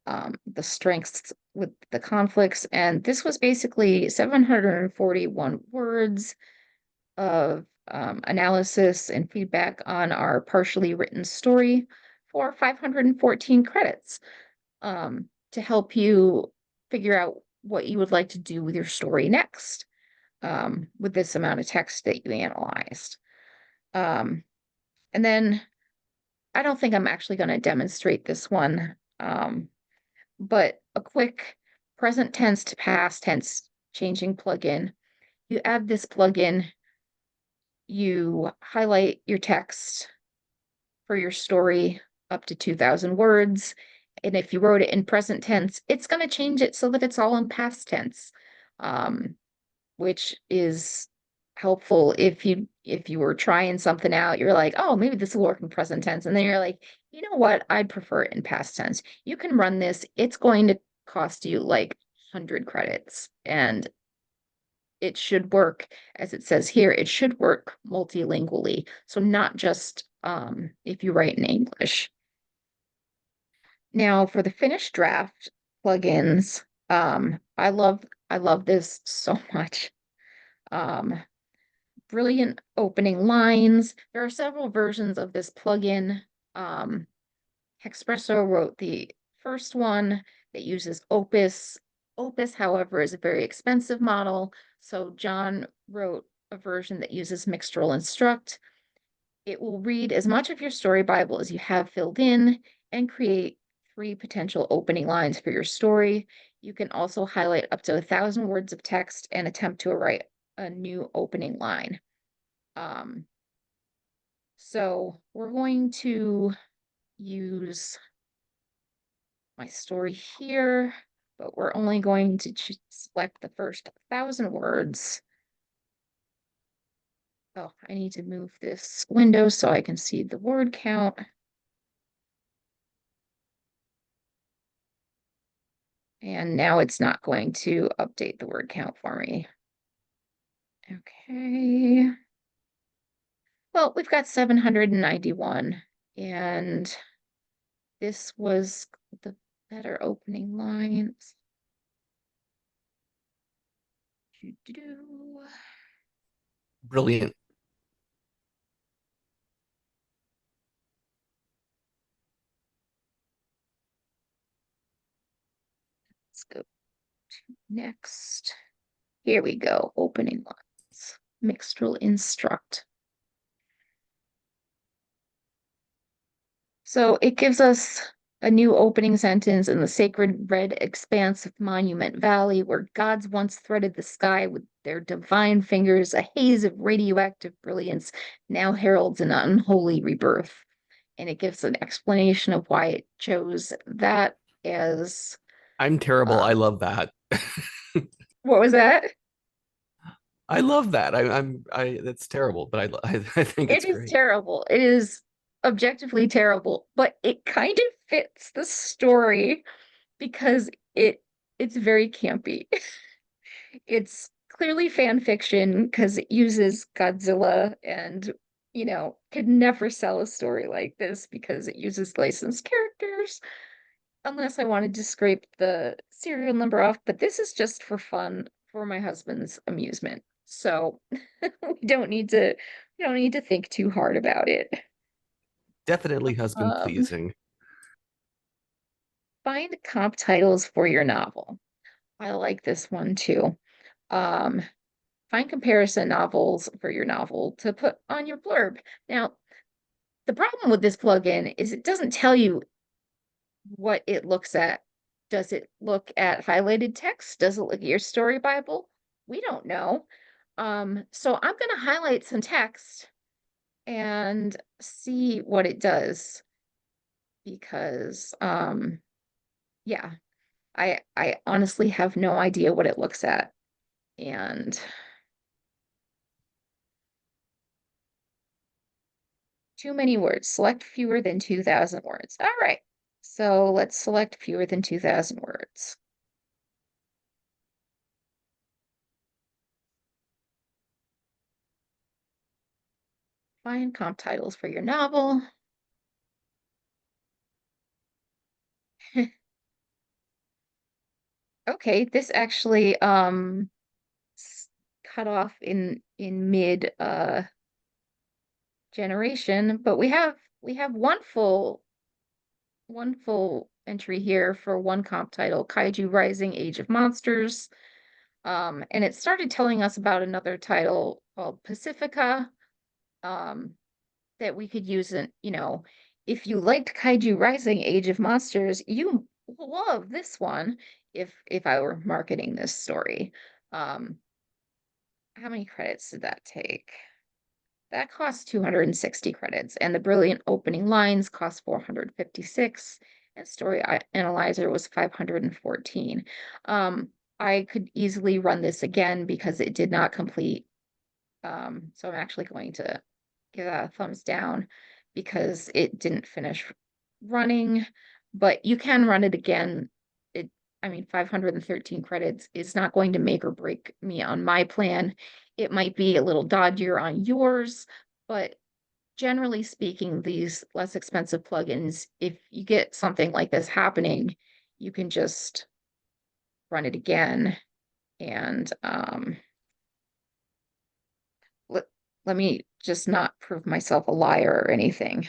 the strengths with the conflicts, and this was basically 741 words of analysis and feedback on our partially written story for 514 credits to help you figure out what you would like to do with your story next with this amount of text that you analyzed. And then I don't think I'm actually going to demonstrate this one, but a quick present tense to past tense changing plugin. You add this plugin, you highlight your text for your story up to 2,000 words. And if you wrote it in present tense, it's going to change it so that it's all in past tense, which is helpful if you were trying something out, you're like, oh, maybe this will work in present tense. And then you're like, you know what? I'd prefer it in past tense. You can run this. It's going to cost you like 100 credits. And it should work, as it says here, it should work multilingually. So not just if you write in English. Now for the finished draft plugins, I love this so much. Brilliant opening lines. There are several versions of this plugin. Hexpresso wrote the first one that uses Opus. Opus, however, is a very expensive model. So John wrote a version that uses Mixtral Instruct. It will read as much of your story Bible as you have filled in and create 3 potential opening lines for your story. You can also highlight up to 1,000 words of text and attempt to write a new opening line. So we're going to use my story here, but we're only going to select the first 1,000 words. Oh, I need to move this window so I can see the word count. And now it's not going to update the word count for me. Okay. Well, we've got 791, and this was the better opening lines. Brilliant. Let's go to next. Here we go, opening lines. Mixtral instruct. So it gives us a new opening sentence in the sacred red expanse of Monument Valley, where gods once threaded the sky with their divine fingers. A haze of radioactive brilliance now heralds an unholy rebirth. And it gives an explanation of why it chose that as. I'm terrible. I love that. What was that? I love that. That's terrible, but I think it's It is great. terrible. It is objectively terrible, but it kind of fits the story because it's very campy. It's clearly fan fiction because it uses Godzilla and, could never sell a story like this because it uses licensed characters, unless I wanted to scrape the serial number off, but this is just for fun for my husband's amusement. So we don't need to think too hard about it. Definitely husband pleasing. Find comp titles for your novel. I like this one too. Find comparison novels for your novel to put on your blurb. Now, the problem with this plugin is it doesn't tell you what it looks at. Does it look at highlighted text? Does it look at your story Bible? We don't know. So I'm going to highlight some text and see what it does, because yeah, I honestly have no idea what it looks at. And too many words. Select fewer than 2,000 words. All right. So let's select fewer than 2,000 words. Find comp titles for your novel. Okay, this actually cut off in mid generation, but we have one full entry here for one comp title, Kaiju Rising: Age of Monsters. And it started telling us about another title called Pacifica, that we could use in, if you liked Kaiju Rising: Age of Monsters, you love this one if I were marketing this story. How many credits did that take? That cost 260 credits, and the brilliant opening lines cost 456, and story analyzer was 514. I could easily run this again because it did not complete. So I'm actually going to give that a thumbs down because it didn't finish running, but you can run it again. 513 credits is not going to make or break me on my plan. It might be a little dodgier on yours, but generally speaking, these less expensive plugins, if you get something like this happening, you can just run it again. And let me just not prove myself a liar or anything.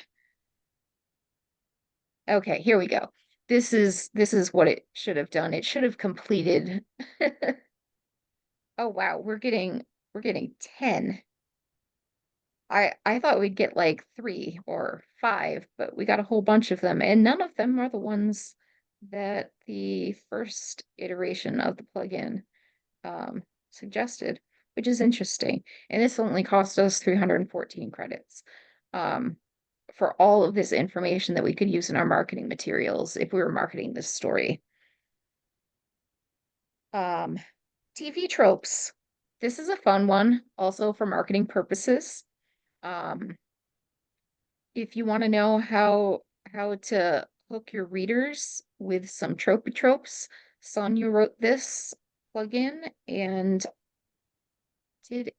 Okay, here we go. This is what it should have done. It should have completed. Oh wow, we're getting 10. I thought we'd get like 3 or 5, but we got a whole bunch of them, and none of them are the ones that the first iteration of the plugin suggested, which is interesting. And this only cost us 314 credits for all of this information that we could use in our marketing materials if we were marketing this story. TV tropes. This is a fun one, also for marketing purposes. If you want to know how to hook your readers with some tropes, Sonia wrote this plugin, and it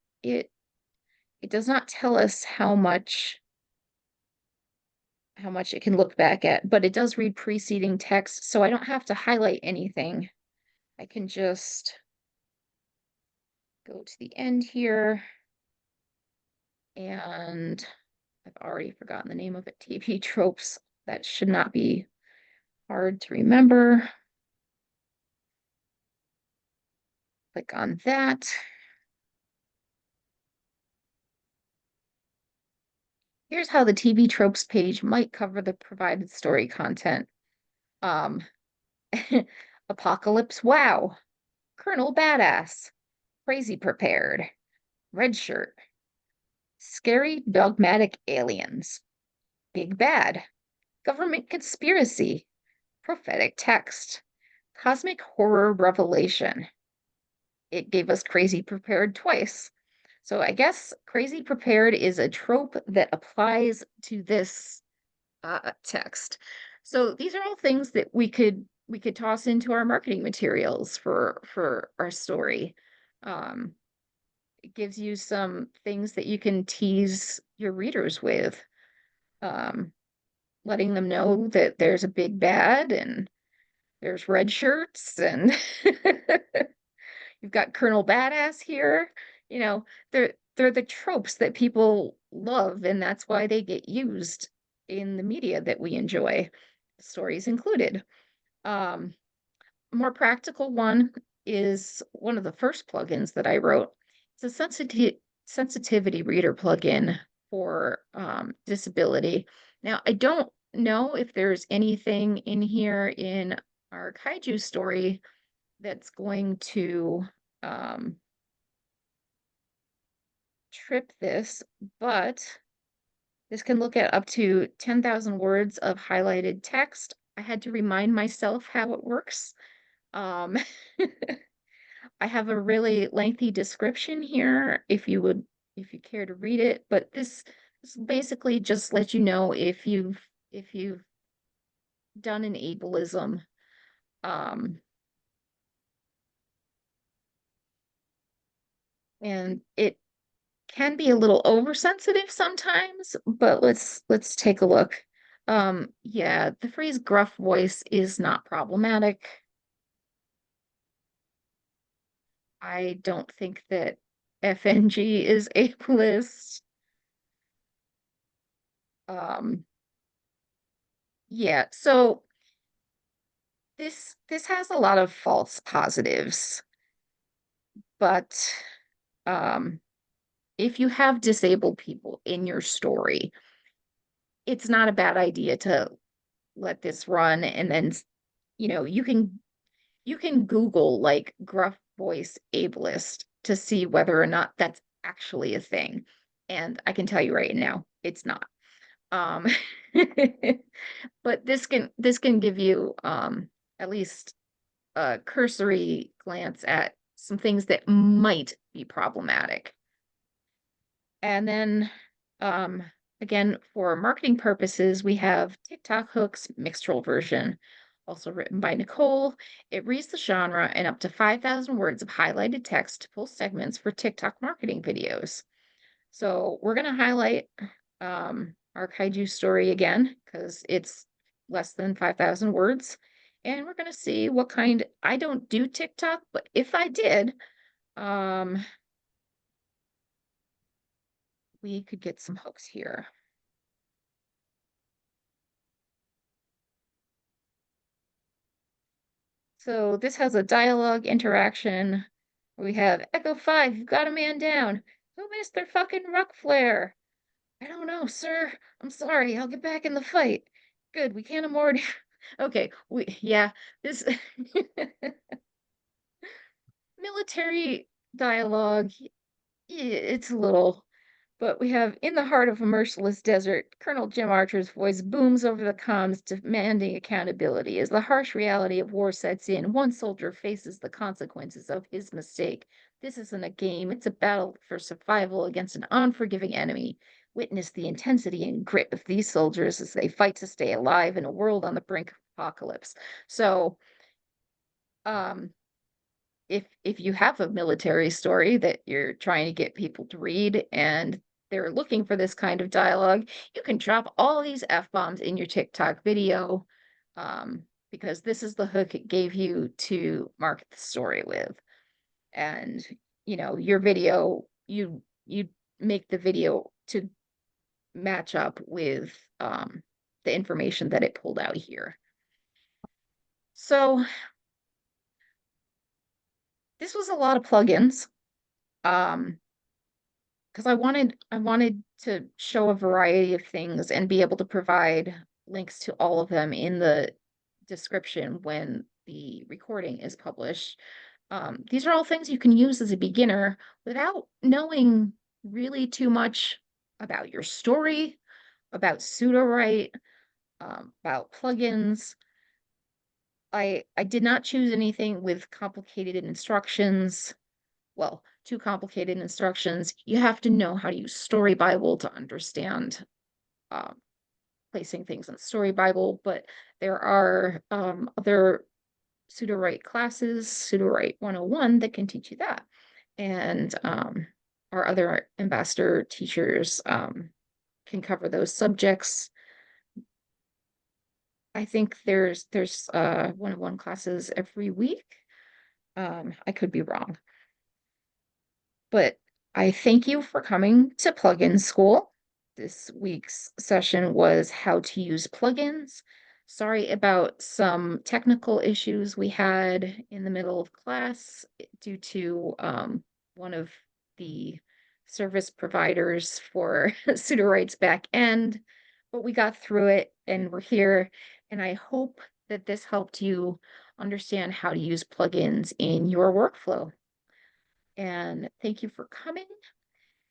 does not tell us how much it can look back at, but it does read preceding text, so I don't have to highlight anything. I can just go to the end here, and I've already forgotten the name of it. TV tropes. That should not be hard to remember. Click on that. Here's how the TV tropes page might cover the provided story content. Apocalypse wow. Colonel badass. Crazy prepared. Red shirt. Scary dogmatic aliens. Big bad. Government conspiracy. Prophetic text. Cosmic horror revelation. It gave us crazy prepared twice. So I guess crazy prepared is a trope that applies to this text. So these are all things that we could toss into our marketing materials for our story. It gives you some things that you can tease your readers with, letting them know that there's a big bad and there's red shirts and you've got Colonel Badass here. You know, they're the tropes that people love, and that's why they get used in the media that we enjoy, stories included. More practical one is one of the first plugins that I wrote. It's a sensitivity reader plugin for disability. Now, I don't know if there's anything in here in our kaiju story that's going to trip this, but this can look at up to 10,000 words of highlighted text. I had to remind myself how it works. I have a really lengthy description here if you care to read it, but this basically just lets you know if you've done an ableism. And it can be a little oversensitive sometimes, but let's take a look. Yeah, the phrase gruff voice is not problematic. I don't think that FNG is ableist. Yeah, so this has a lot of false positives, but if you have disabled people in your story, it's not a bad idea to let this run, and then you can Google like gruff voice ableist to see whether or not that's actually a thing. And I can tell you right now, it's not. But this can give you at least a cursory glance at some things that might be problematic. And then again, for marketing purposes, we have TikTok hooks mixed-role version, also written by Nicole. It reads the genre and up to 5,000 words of highlighted text to pull segments for TikTok marketing videos. So we're going to highlight our kaiju story again because it's less than 5,000 words. And we're going to see what kind. I don't do TikTok, but if I did, we could get some hooks here. So this has a dialogue interaction. We have Echo 5, you've got a man down. Who missed their fucking rock flare? I don't know, sir. I'm sorry. I'll get back in the fight. Good, we can't afford Okay, this military dialogue, it's a little, but we have in the heart of a merciless desert, Colonel Jim Archer's voice booms over the comms, demanding accountability. As the harsh reality of war sets in, one soldier faces the consequences of his mistake. This isn't a game, it's a battle for survival against an unforgiving enemy. Witness the intensity and grit of these soldiers as they fight to stay alive in a world on the brink of apocalypse. So, um, if you have a military story that you're trying to get people to read and they're looking for this kind of dialogue, you can drop all these F-bombs in your TikTok video, because this is the hook it gave you to market the story with. And, your video, you make the video to match up with the information that it pulled out here. So this was a lot of plugins. Because I wanted to show a variety of things and be able to provide links to all of them in the description when the recording is published. These are all things you can use as a beginner without knowing really too much about your story, about Sudowrite, about plugins. I did not choose anything with complicated instructions. Well, too complicated instructions. You have to know how to use Story Bible to understand placing things in Story Bible, but there are other Sudowrite classes, Sudowrite 101, that can teach you that. And our other ambassador teachers can cover those subjects. I think there's 101 classes every week. I could be wrong. But I thank you for coming to Plugin School. This week's session was how to use plugins. Sorry about some technical issues we had in the middle of class due to one of the service providers for Sudowrite's back end, but we got through it and we're here. And I hope that this helped you understand how to use plugins in your workflow. And thank you for coming.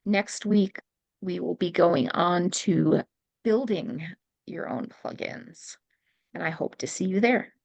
Next week, we will be going on to building your own plugins, and I hope to see you there.